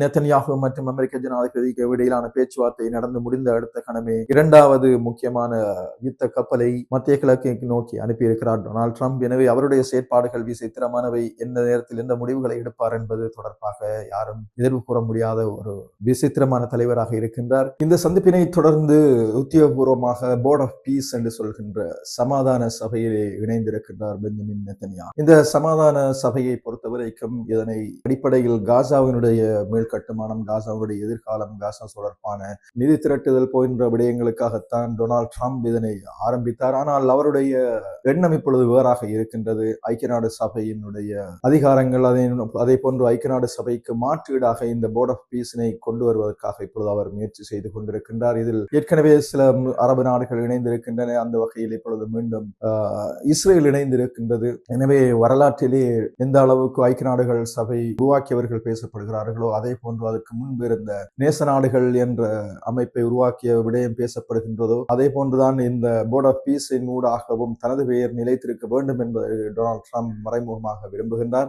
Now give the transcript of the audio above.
நெத்தன்யாகு மற்றும் அமெரிக்க ஜனாதிபதிக்கு இடையிலான பேச்சுவார்த்தை நடந்து முடிந்த அடுத்த கணமே இரண்டாவது முக்கியமான யுத்த கப்பலை மத்திய கிழக்கை நோக்கி அனுப்பியிருக்கிறார் டொனால்ட் ட்ரம்ப். எனவே அவருடைய செயற்பாடுகள் விசித்திரமானவை. எந்த நேரத்தில் எந்த முடிவுகளை எடுப்பார் என்பது தொடர்பாக யாரும் எதிர்வு கூற முடியாத ஒரு விசித்திரமான தலைவராக இருக்கின்றார். இந்த சந்திப்பினை தொடர்ந்து உத்தியோகபூர்வமாக போர்ட் ஆஃப் பீஸ் என்று சொல்கின்ற சமாதான சபையிலே இணைந்திருக்கின்றார் பெஞ்சமின் நெத்தன்யாகு. இந்த சமாதான சபையை பொறுத்தவரைக்கும் இதனை அடிப்படையில் காசாவினுடைய கட்டுமானம், காசாவுடைய எதிர்காலம், காசா தொடர்பான நிதி திரட்டுதல் போன்ற விடயங்களுக்காகத்தான் டொனால்ட் ட்ரம்ப் இதனை ஆரம்பித்தார். ஆனால் அவருடைய எண்ணம் இப்பொழுது வேறாக இருக்கின்றது. ஐக்கிய நாடு சபையினுடைய அதிகாரங்கள், அதே போன்று ஐக்கிய நாடு சபைக்கு மாற்றீடாக இந்த போர்ட் ஆஃப் பீஸினை கொண்டு வருவதற்காக இப்பொழுது அவர் முயற்சி செய்து கொண்டிருக்கின்றார். இதில் ஏற்கனவே சில அரபு நாடுகள் இணைந்திருக்கின்றன. அந்த வகையில் இப்பொழுது மீண்டும் இஸ்ரேல் இணைந்திருக்கின்றது. எனவே வரலாற்றிலே எந்த அளவுக்கு ஐக்கிய நாடுகள் சபை உருவாக்கியவர்கள் பேசப்படுகிறார்களோ அதே போன்று அதற்கு முன்பு இருந்த நேச நாடுகள் என்ற அமைப்பை உருவாக்கிய விடயம் பேசப்படுகின்றதோ அதே போன்றுதான் இந்த போர்ட் ஆஃப் பீஸின் ஊடாகவும் தனது பெயர் நிலைத்திருக்க வேண்டும் என்பதை டொனால்ட் ட்ரம்ப் மறைமுகமாக விரும்புகின்றார்.